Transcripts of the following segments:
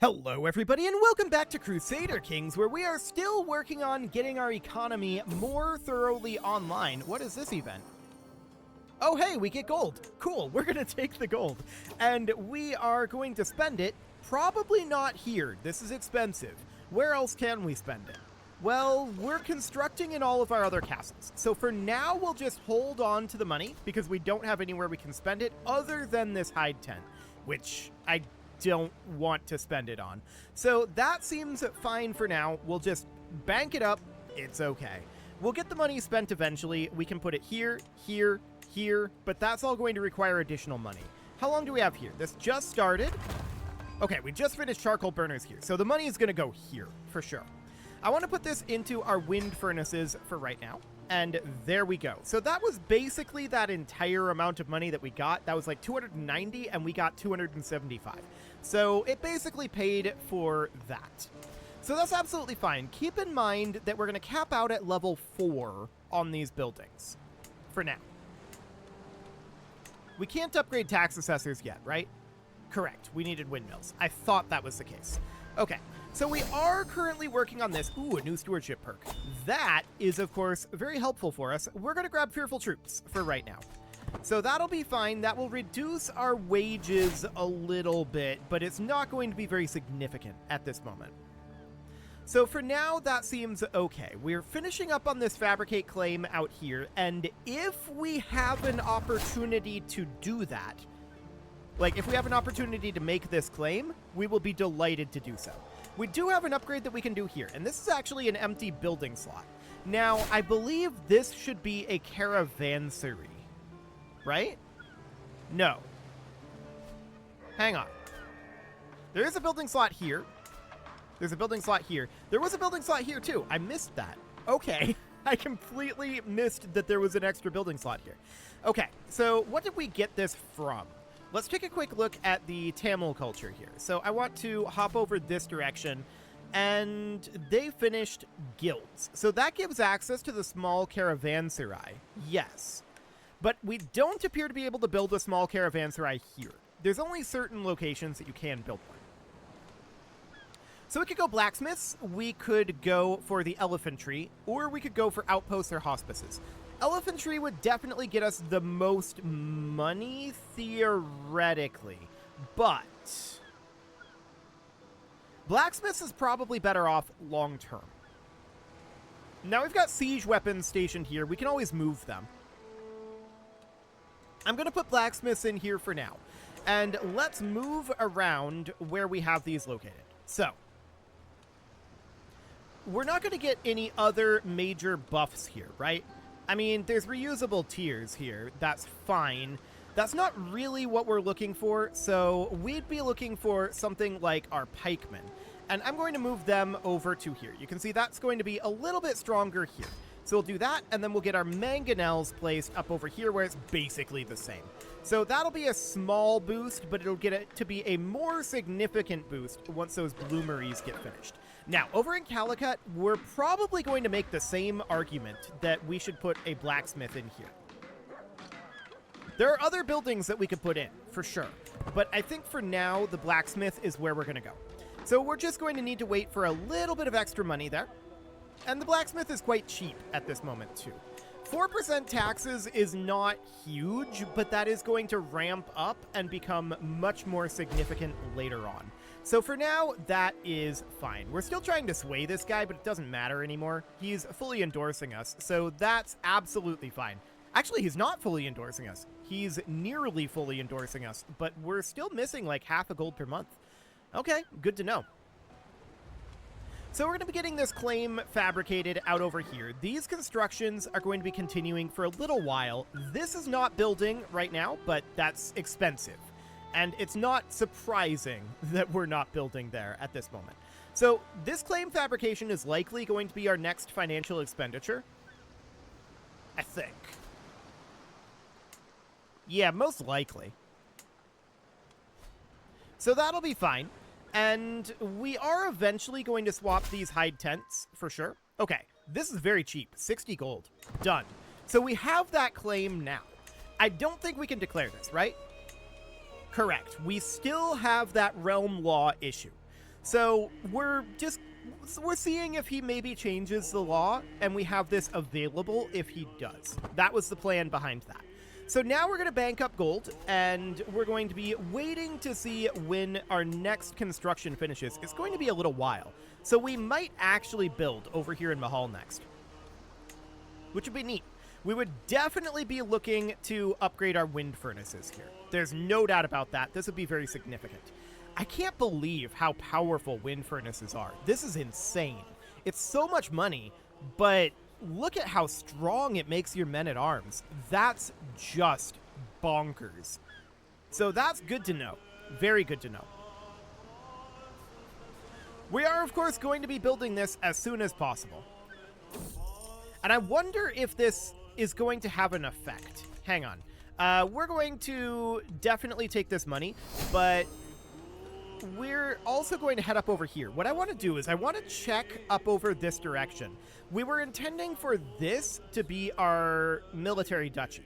Hello everybody and welcome back to Crusader Kings, where we are still working on getting our economy more thoroughly online. What is this event? Oh hey, we get gold. Cool, we're gonna take the gold. And we are going to spend it, probably not here. This is expensive. Where else can we spend it? Well, we're constructing in all of our other castles. So for now, we'll just hold on to the money because we don't have anywhere we can spend it other than this hide tent, which I don't want to spend it on. So that seems fine for now. We'll just bank it up. It's okay. We'll get the money spent eventually. We can put it here, here, here, but that's all going to require additional money. How long do we have here? This just started. Okay, we just finished charcoal burners here. So the money is going to go here for sure. I want to put this into our wind furnaces for right now. And there we go. So that was basically that entire amount of money that we got. That was like 290 and we got 275. So it basically paid for that. So that's absolutely fine. Keep in mind that we're going to cap out at level 4 on these buildings for now. We can't upgrade tax assessors yet, right? Correct. We needed windmills. I thought that was the case. Okay. So we are currently working on this. Ooh, a new stewardship perk. That is, of course, very helpful for us. We're going to grab fearful troops for right now. So that'll be fine. That will reduce our wages a little bit, but it's not going to be very significant at this moment. So for now, that seems okay. We're finishing up on this fabricate claim out here, and if we have an opportunity to do that, like if we have an opportunity to make this claim, we will be delighted to do so. We do have an upgrade that we can do here, and this is actually an empty building slot. Now, I believe this should be a caravansary, right? No. Hang on. There is a building slot here. There's a building slot here. There was a building slot here, too. I missed that. Okay. I completely missed that there was an extra building slot here. Okay, so what did we get this from? Let's take a quick look at the Tamil culture here. So I want to hop over this direction, and they finished guilds. So that gives access to the small caravanserai. Yes. But we don't appear to be able to build a small caravanserai here. There's only certain locations that you can build one. So we could go blacksmiths, we could go for the elephantry, or we could go for outposts or hospices. Elephantry would definitely get us the most money, theoretically, but blacksmiths is probably better off long-term. Now we've got siege weapons stationed here. We can always move them. I'm going to put blacksmiths in here for now, and let's move around where we have these located. So we're not going to get any other major buffs here, right? I mean, there's reusable tiers here. That's fine. That's not really what we're looking for, so we'd be looking for something like our pikemen. And I'm going to move them over to here. You can see that's going to be a little bit stronger here. So we'll do that, and then we'll get our mangonels placed up over here where it's basically the same. So that'll be a small boost, but it'll get it to be a more significant boost once those bloomeries get finished. Now, over in Calicut, we're probably going to make the same argument that we should put a blacksmith in here. There are other buildings that we could put in, for sure. But I think for now, the blacksmith is where we're going to go. So we're just going to need to wait for a little bit of extra money there. And the blacksmith is quite cheap at this moment, too. 4% taxes is not huge, but that is going to ramp up and become much more significant later on. So for now, that is fine. We're still trying to sway this guy, but it doesn't matter anymore. He's fully endorsing us, so that's absolutely fine. Actually, he's not fully endorsing us. He's nearly fully endorsing us, but we're still missing like half a gold per month. Okay, good to know. So we're going to be getting this claim fabricated out over here. These constructions are going to be continuing for a little while. This is not building right now, but that's expensive. And it's not surprising that we're not building there at this moment. So this claim fabrication is likely going to be our next financial expenditure. I think. Yeah, most likely. So that'll be fine. And we are eventually going to swap these hide tents, for sure. Okay, this is very cheap. 60 gold. Done. So we have that claim now. I don't think we can declare this, right? Correct. We still have that realm law issue. So we're seeing if he maybe changes the law, and we have this available if he does. That was the plan behind that. So now we're going to bank up gold, and we're going to be waiting to see when our next construction finishes. It's going to be a little while. So we might actually build over here in Mahal next, which would be neat. We would definitely be looking to upgrade our wind furnaces here. There's no doubt about that. This would be very significant. I can't believe how powerful wind furnaces are. This is insane. It's so much money, but look at how strong it makes your men-at-arms. That's just bonkers. So that's good to know. Very good to know. We are, of course, going to be building this as soon as possible. And I wonder if this is going to have an effect. Hang on. We're going to definitely take this money, but we're also going to head up over here. What I want to do is I want to check up over this direction. We were intending for this to be our military duchy.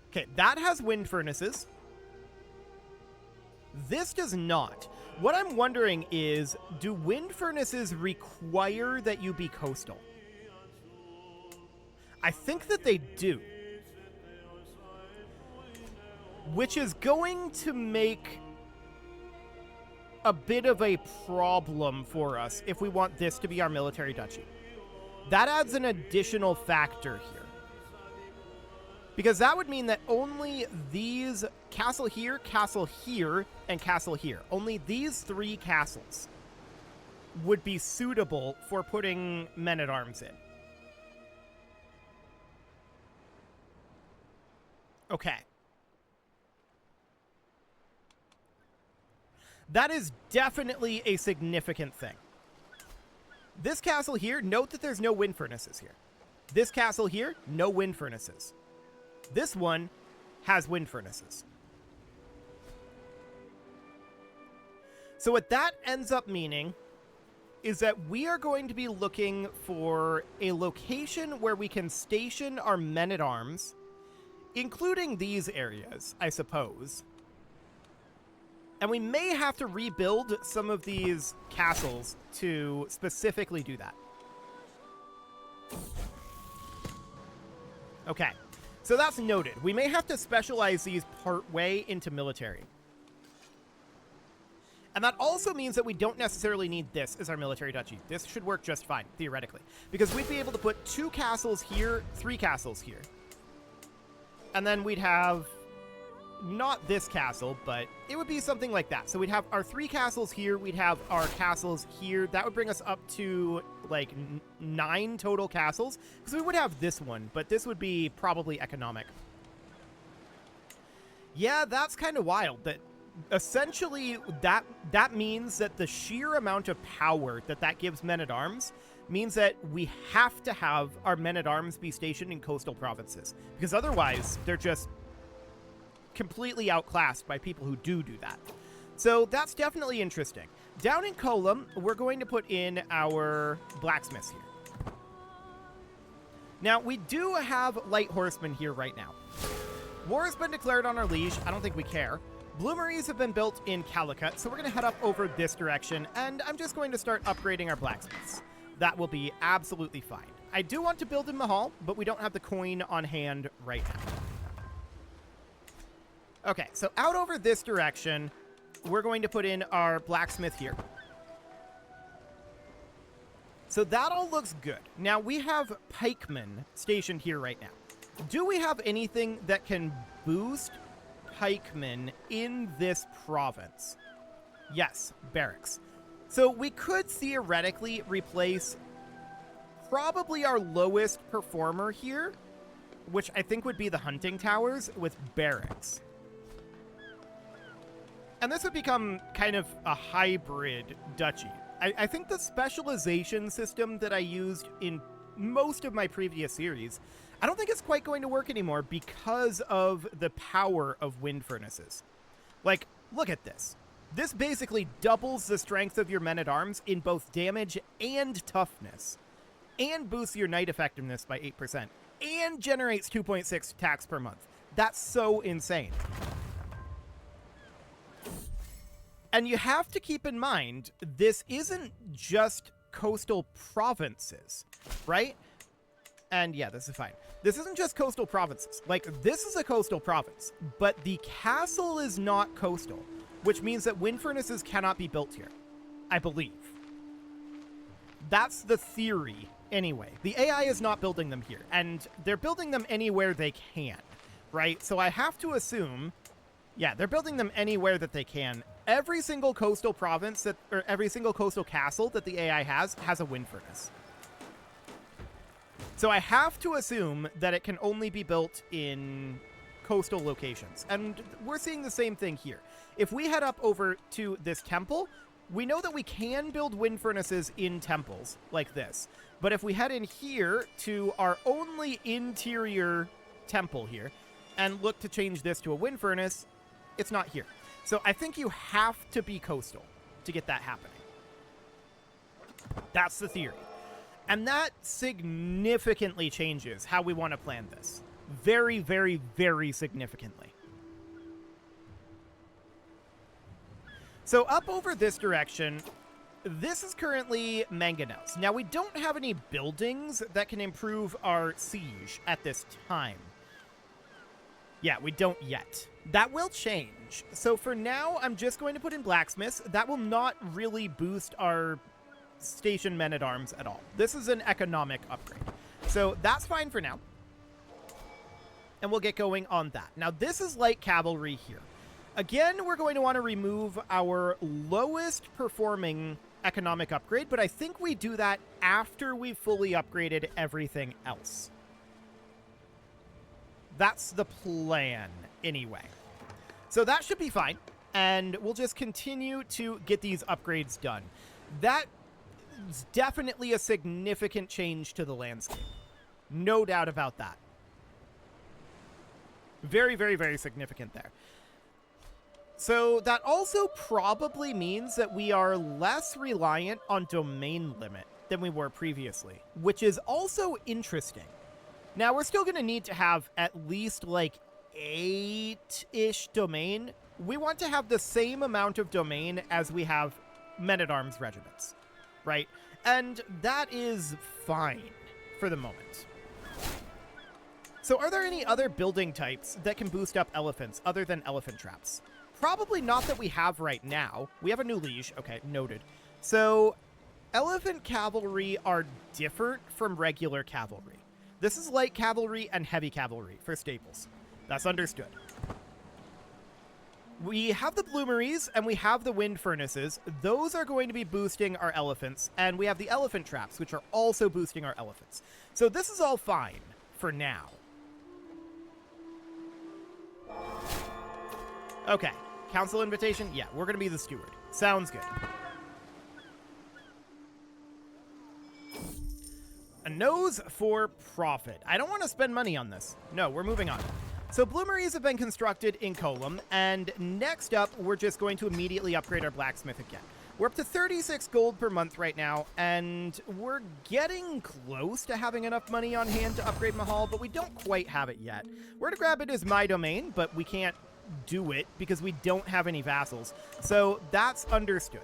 Okay, that has wind furnaces. This does not. What I'm wondering is, do wind furnaces require that you be coastal? I think that they do. Which is going to make a bit of a problem for us if we want this to be our military duchy. That adds an additional factor here. Because that would mean that only these castle here, and castle here, only these 3 castles would be suitable for putting men-at-arms in. Okay. That is definitely a significant thing. This castle here, note that there's no wind furnaces here. This castle here, no wind furnaces. This one has wind furnaces. So what that ends up meaning is that we are going to be looking for a location where we can station our men-at-arms, including these areas, I suppose. And we may have to rebuild some of these castles to specifically do that. Okay, so that's noted. We may have to specialize these part way into military. And that also means that we don't necessarily need this as our military duchy. This should work just fine, theoretically. Because we'd be able to put 2 castles here, 3 castles here. And then we'd have not this castle, but it would be something like that. So we'd have our 3 castles here, we'd have our castles here. That would bring us up to like 9 total castles, because we would have this one, but this would be probably economic. Yeah, that's kind of wild. That essentially that means that the sheer amount of power that gives men-at-arms means that we have to have our men-at-arms be stationed in coastal provinces, because otherwise they're just completely outclassed by people who do that. So that's definitely interesting. Down in Colum, we're going to put in our blacksmiths here. Now, we do have light horsemen here right now. War has been declared on our liege. I don't think we care. Bloomeries have been built in Calicut, so we're going to head up over this direction, and I'm just going to start upgrading our blacksmiths. That will be absolutely fine. I do want to build in Mahal, but we don't have the coin on hand right now. Okay, so out over this direction, we're going to put in our blacksmith here. So that all looks good. Now, we have pikemen stationed here right now. Do we have anything that can boost pikemen in this province? Yes, barracks. So we could theoretically replace probably our lowest performer here, which I think would be the hunting towers, with barracks. And this would become kind of a hybrid duchy. I think the specialization system that I used in most of my previous series, I don't think it's quite going to work anymore because of the power of wind furnaces. Like, look at this. This basically doubles the strength of your men-at-arms in both damage and toughness, and boosts your knight effectiveness by 8%, and generates 2.6 tax per month. That's so insane. And you have to keep in mind, this isn't just coastal provinces, right? And yeah, this is fine. This isn't just coastal provinces. Like, this is a coastal province, but the castle is not coastal, which means that wind furnaces cannot be built here, I believe. That's the theory, anyway. The AI is not building them here, and they're building them anywhere they can, right? So I have to assume, yeah, they're building them anywhere that they can. Every single coastal province or every single coastal castle that the AI has a wind furnace. So I have to assume that it can only be built in coastal locations. And we're seeing the same thing here. If we head up over to this temple, we know that we can build wind furnaces in temples like this. But if we head in here to our only interior temple here and look to change this to a wind furnace, it's not here. So I think you have to be coastal to get that happening. That's the theory. And that significantly changes how we want to plan this. Very, very, very significantly. So up over this direction, this is currently mangonels. Now, we don't have any buildings that can improve our siege at this time. Yeah, we don't yet. That will change. So for now, I'm just going to put in blacksmiths. That will not really boost our station men-at-arms at all. This is an economic upgrade. So that's fine for now. And we'll get going on that. Now, this is light cavalry here. Again, we're going to want to remove our lowest performing economic upgrade, but I think we do that after we've fully upgraded everything else. That's the plan, anyway. So that should be fine, and we'll just continue to get these upgrades done. That is definitely a significant change to the landscape. No doubt about that. Very, very, very significant there. So that also probably means that we are less reliant on domain limit than we were previously, which is also interesting. Now, we're still going to need to have at least like 8-ish domain. We want to have the same amount of domain as we have men-at-arms regiments, right? And that is fine for the moment. So are there any other building types that can boost up elephants other than elephant traps? Probably not that we have right now. We have a new liege. Okay, noted. So elephant cavalry are different from regular cavalry. This is light cavalry and heavy cavalry for staples. That's understood. We have the bloomeries and we have the wind furnaces. Those are going to be boosting our elephants. And we have the elephant traps, which are also boosting our elephants. So this is all fine for now. Okay. Council invitation? Yeah, we're going to be the steward. Sounds good. A nose for profit. I don't want to spend money on this. No, we're moving on. So bloomeries have been constructed in Colum, and next up, we're just going to immediately upgrade our blacksmith again. We're up to 36 gold per month right now, and we're getting close to having enough money on hand to upgrade Mahal, but we don't quite have it yet. Where to grab it is my domain, but we can't do it because we don't have any vassals. So that's understood.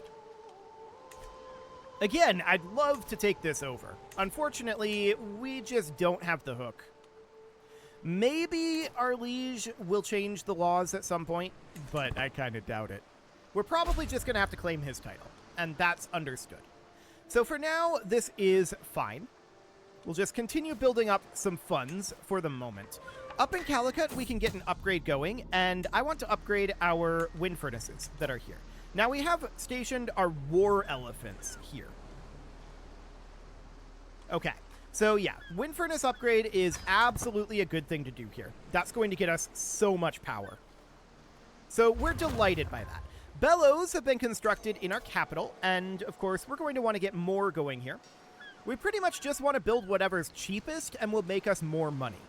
Again, I'd love to take this over. Unfortunately, we just don't have the hook. Maybe our liege will change the laws at some point, but I kind of doubt it. We're probably just going to have to claim his title, and that's understood. So for now, this is fine. We'll just continue building up some funds for the moment. Up in Calicut, we can get an upgrade going, and I want to upgrade our wind furnaces that are here. Now, we have stationed our war elephants here. Okay, so yeah, wind furnace upgrade is absolutely a good thing to do here. That's going to get us so much power. So we're delighted by that. Bellows have been constructed in our capital, and of course, we're going to want to get more going here. We pretty much just want to build whatever's cheapest and will make us more money.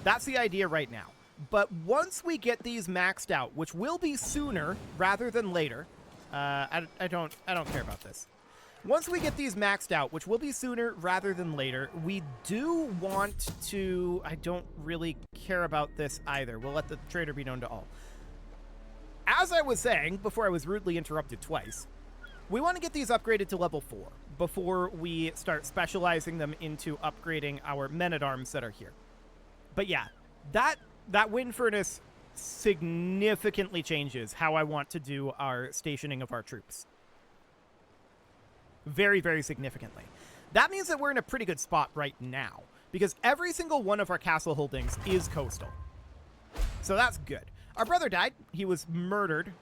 That's the idea right now. But once we get these maxed out, which will be sooner rather than later, I don't care about this. Once we get these maxed out, which will be sooner rather than later, we do want to... I don't really care about this either. We'll let the trader be known to all. as I was saying, before I was rudely interrupted twice, we want to get these upgraded to level 4 before we start specializing them into upgrading our men-at-arms that are here. But yeah, that wind furnace significantly changes how I want to do our stationing of our troops. Very, very significantly. That means that we're in a pretty good spot right now, because every single one of our castle holdings is coastal. So that's good. Our brother died. He was murdered.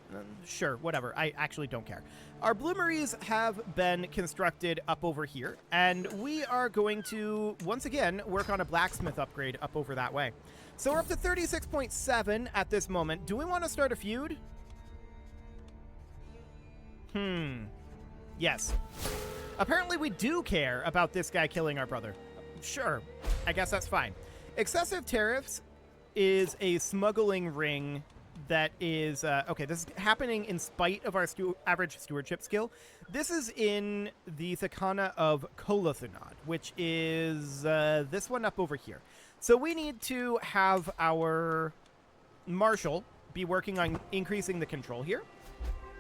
Sure, whatever. I actually don't care. Our bloomeries have been constructed up over here, and we are going to, once again, work on a blacksmith upgrade up over that way. So we're up to 36.7 at this moment. Do we want to start a feud? Yes. Apparently we do care about this guy killing our brother. Sure. I guess that's fine. Excessive tariffs is a smuggling ring that is... okay, this is happening in spite of our average stewardship skill. This is in the Thakana of Kolathunad, which is this one up over here. So we need to have our marshal be working on increasing the control here.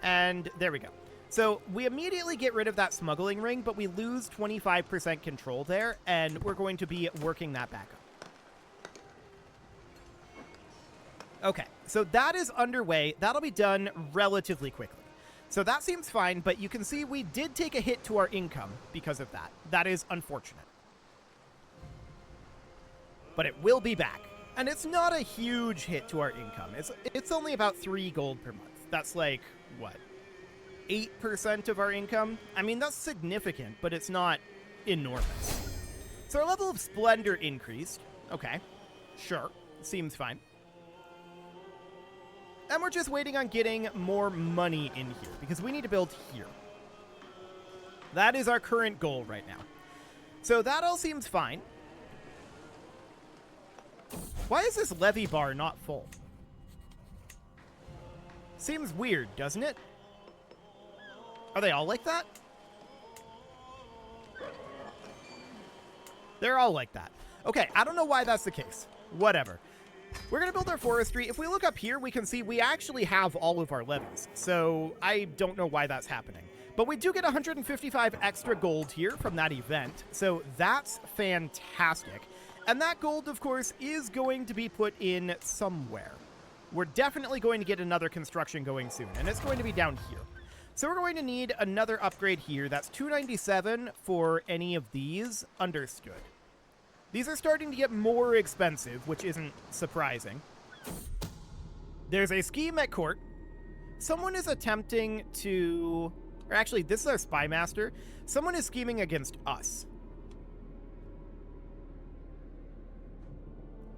And there we go. So we immediately get rid of that smuggling ring, but we lose 25% control there, and we're going to be working that back up. Okay, so that is underway. That'll be done relatively quickly. So that seems fine, but you can see we did take a hit to our income because of that. That is unfortunate. But it will be back. And it's not a huge hit to our income. It's only about 3 gold per month. That's like, what, 8% of our income? I mean, that's significant, but it's not enormous. So our level of splendor increased. Okay, sure, seems fine. And we're just waiting on getting more money in here, because we need to build here. That is our current goal right now. So that all seems fine. Why is this levy bar not full? Seems weird, doesn't it? Are they all like that? They're all like that. Okay, I don't know why that's the case. Whatever. We're going to build our forestry. If we look up here, we can see we actually have all of our levies. So I don't know why that's happening. But we do get 155 extra gold here from that event. So that's fantastic. And that gold, of course, is going to be put in somewhere. We're definitely going to get another construction going soon. And it's going to be down here. So we're going to need another upgrade here. That's 297 for any of these. Understood. These are starting to get more expensive, which isn't surprising. There's a scheme at court. Someone is attempting to... Or actually, this is our spy master. Someone is scheming against us.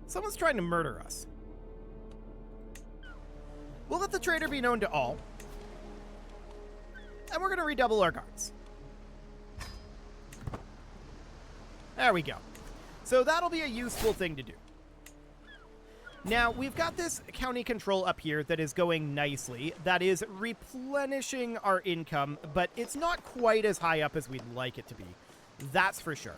Someone's trying to murder us. We'll let the traitor be known to all. And we're going to redouble our guards. There we go. So that'll be a useful thing to do. Now, we've got this county control up here that is going nicely. That is replenishing our income, but it's not quite as high up as we'd like it to be. That's for sure.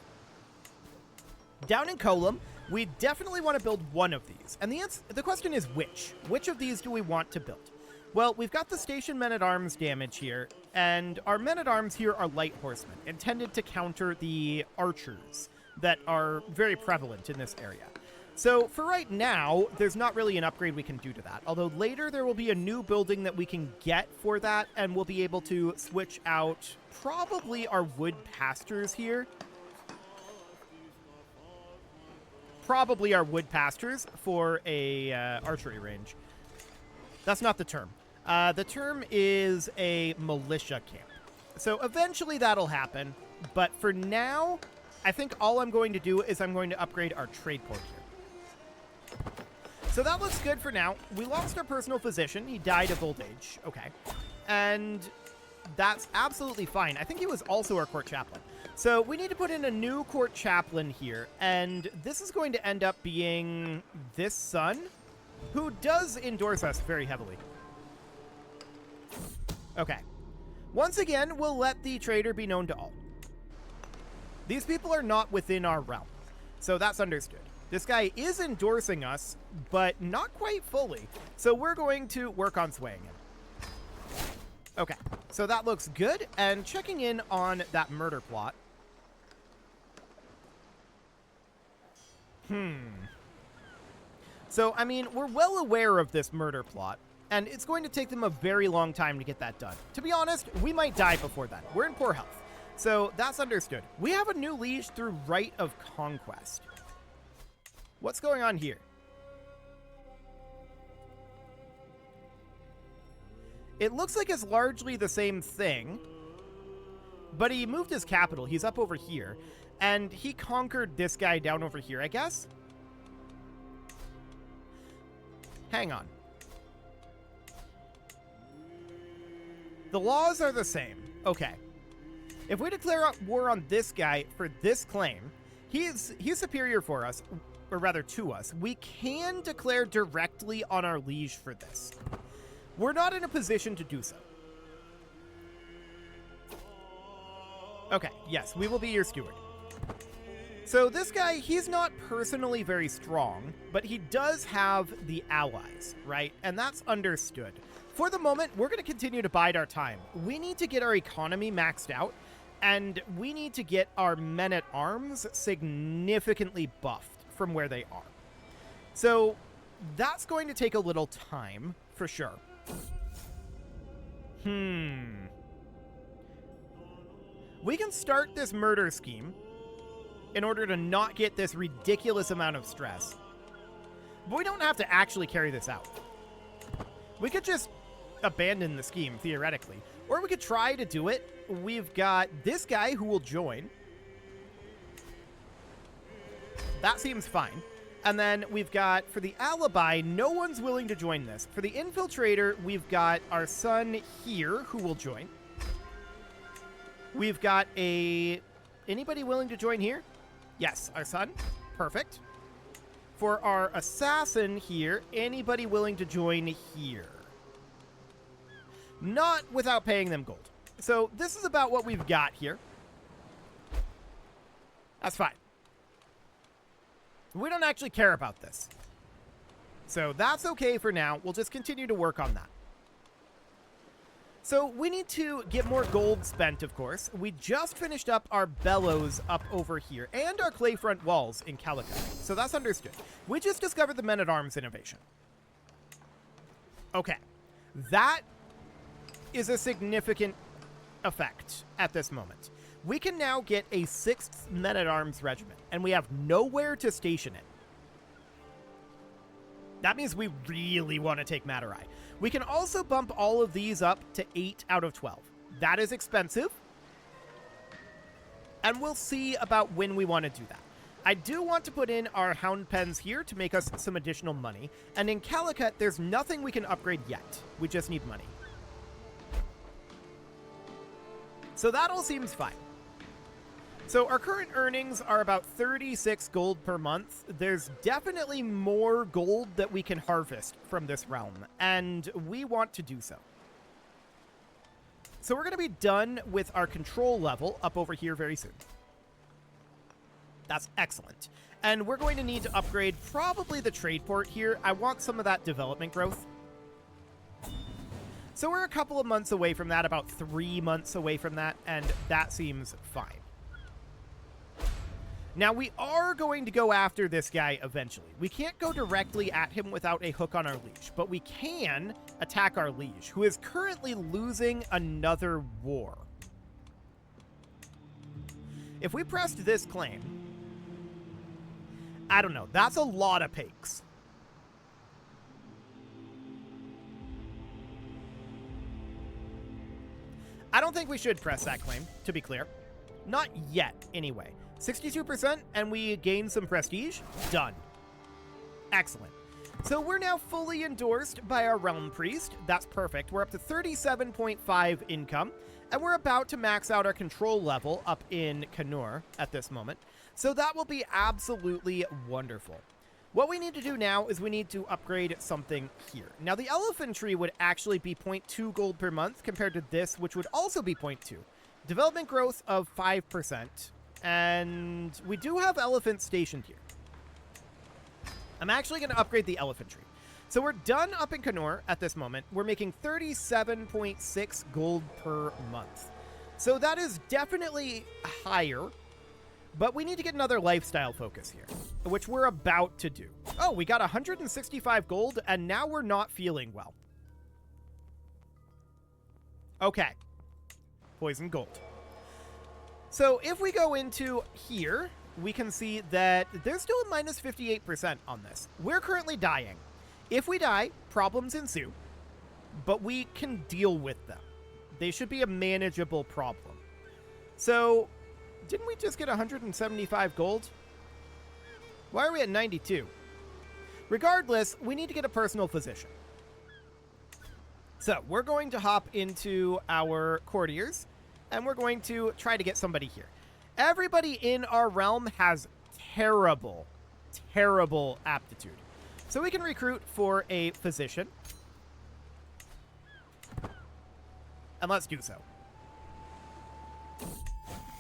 Down in Colum, we definitely want to build one of these. And the question is which? Which of these do we want to build? Well, we've got the station men-at-arms damage here, and our men-at-arms here are light horsemen, intended to counter the archers that are very prevalent in this area. So for right now, there's not really an upgrade we can do to that, although later there will be a new building that we can get for that, and we'll be able to switch out probably our wood pastures here. Probably our wood pastures for a archery range. That's not the term. The term is a militia camp. So eventually that'll happen, but for now, I think all I'm going to do is I'm going to upgrade our trade port here. So that looks good for now. We lost our personal physician. He died of old age. Okay. And that's absolutely fine. I think he was also our court chaplain. So we need to put in a new court chaplain here. And this is going to end up being this son, who does endorse us very heavily. Okay. Once again, we'll let the traitor be known to all. These people are not within our realm, so that's understood. This guy is endorsing us, but not quite fully, so we're going to work on swaying him. Okay, so that looks good. And checking in on that murder plot. So, I mean, we're well aware of this murder plot, and it's going to take them a very long time to get that done. To be honest, we might die before then. We're in poor health. So that's understood. We have a new liege through Right of Conquest. What's going on here? It looks like it's largely the same thing, but he moved his capital. He's up over here, and he conquered this guy down over here, I guess? Hang on. The laws are the same. Okay. If we declare war on this guy for this claim, he's superior for us, or rather to us. We can declare directly on our liege for this. We're not in a position to do so. Okay, yes, we will be your steward. So this guy, he's not personally very strong, but he does have the allies, right? And that's understood. For the moment, we're going to continue to bide our time. We need to get our economy maxed out, and we need to get our men-at-arms significantly buffed from where they are. So that's going to take a little time, for sure. We can start this murder scheme in order to not get this ridiculous amount of stress. But we don't have to actually carry this out. We could just abandon the scheme, theoretically. Or we could try to do it. We've got this guy who will join. That seems fine. And then we've got, for the alibi, no one's willing to join this. For the infiltrator, we've got our son here who will join. We've got anybody willing to join here? Yes, our son. Perfect. For our assassin here, anybody willing to join here? Not without paying them gold. So this is about what we've got here. That's fine. We don't actually care about this. So that's okay for now. We'll just continue to work on that. So we need to get more gold spent, of course. We just finished up our bellows up over here and our clay front walls in Calicut. So that's understood. We just discovered the men-at-arms innovation. Okay. That is a significant effect at this moment. We can now get a 6th men-at-arms regiment, and we have nowhere to station it. That means we really want to take Maturai. We can also bump all of these up to 8 out of 12. That is expensive. And we'll see about when we want to do that. I do want to put in our hound pens here to make us some additional money. And in Calicut, there's nothing we can upgrade yet. We just need money. So that all seems fine. So our current earnings are about 36 gold per month. There's definitely more gold that we can harvest from this realm, and we want to do so. So we're going to be done with our control level up over here very soon. That's excellent. And we're going to need to upgrade probably the trade port here. I want some of that development growth. So we're a couple of months away from that, about 3 months away from that, and that seems fine. Now, we are going to go after this guy eventually. We can't go directly at him without a hook on our leash, but we can attack our liege, who is currently losing another war. If we pressed this claim, I don't know, that's a lot of pakes. I don't think we should press that claim, to be clear. Not yet, anyway. 62%, and we gain some prestige. Done. Excellent. So we're now fully endorsed by our Realm Priest. That's perfect. We're up to 37.5 income, and we're about to max out our control level up in Kanur at this moment. So that will be absolutely wonderful. What we need to do now is we need to upgrade something here. Now, the elephantry would actually be 0.2 gold per month compared to this, which would also be 0.2. Development growth of 5%. And we do have elephants stationed here. I'm actually going to upgrade the elephantry. So we're done up in Kenor at this moment. We're making 37.6 gold per month. So that is definitely higher, but we need to get another lifestyle focus here, which we're about to do. Oh, we got 165 gold, and now we're not feeling well. Okay. Poison gold. So if we go into here, we can see that there's still a minus 58% on this. We're currently dying. If we die, problems ensue, but we can deal with them. They should be a manageable problem. So, didn't we just get 175 gold? Why are we at 92? Regardless, we need to get a personal physician. So, we're going to hop into our courtiers, and we're going to try to get somebody here. Everybody in our realm has terrible, terrible aptitude. So we can recruit for a physician. And let's do so.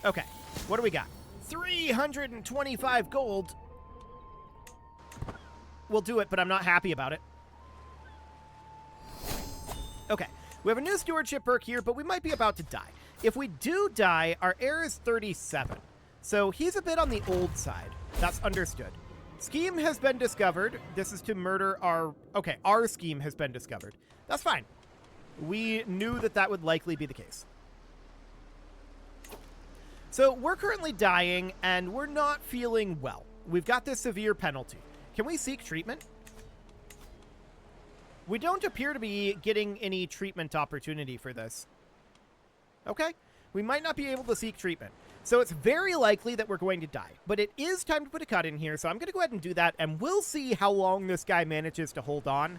Okay, what do we got? 325 gold. We'll do it, but I'm not happy about it. Okay, we have a new stewardship perk here, but we might be about to die. If we do die, our heir is 37. So he's a bit on the old side. That's understood. Scheme has been discovered. This is to murder our... Okay, our scheme has been discovered. That's fine. We knew that that would likely be the case. So we're currently dying, and we're not feeling well. We've got this severe penalty. Can we seek treatment? We don't appear to be getting any treatment opportunity for this. Okay. We might not be able to seek treatment. So it's very likely that we're going to die. But it is time to put a cut in here, so I'm going to go ahead and do that, and we'll see how long this guy manages to hold on.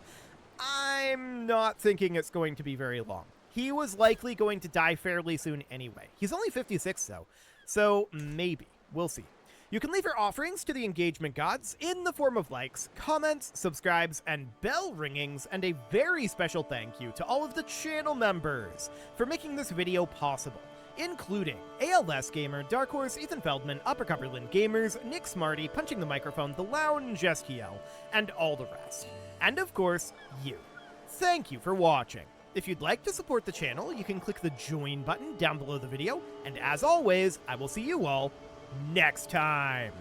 I'm not thinking it's going to be very long. He was likely going to die fairly soon anyway. He's only 56, though, so maybe. We'll see. You can leave your offerings to the engagement gods in the form of likes, comments, subscribes, and bell ringings, and a very special thank you to all of the channel members for making this video possible, including ALS Gamer, Dark Horse, Ethan Feldman, Upper Cumberland Gamers, Nick Smarty, Punching the Microphone, The Lounge STL, and all the rest. And of course, you. Thank you for watching. If you'd like to support the channel, you can click the join button down below the video, and as always, I will see you all next time.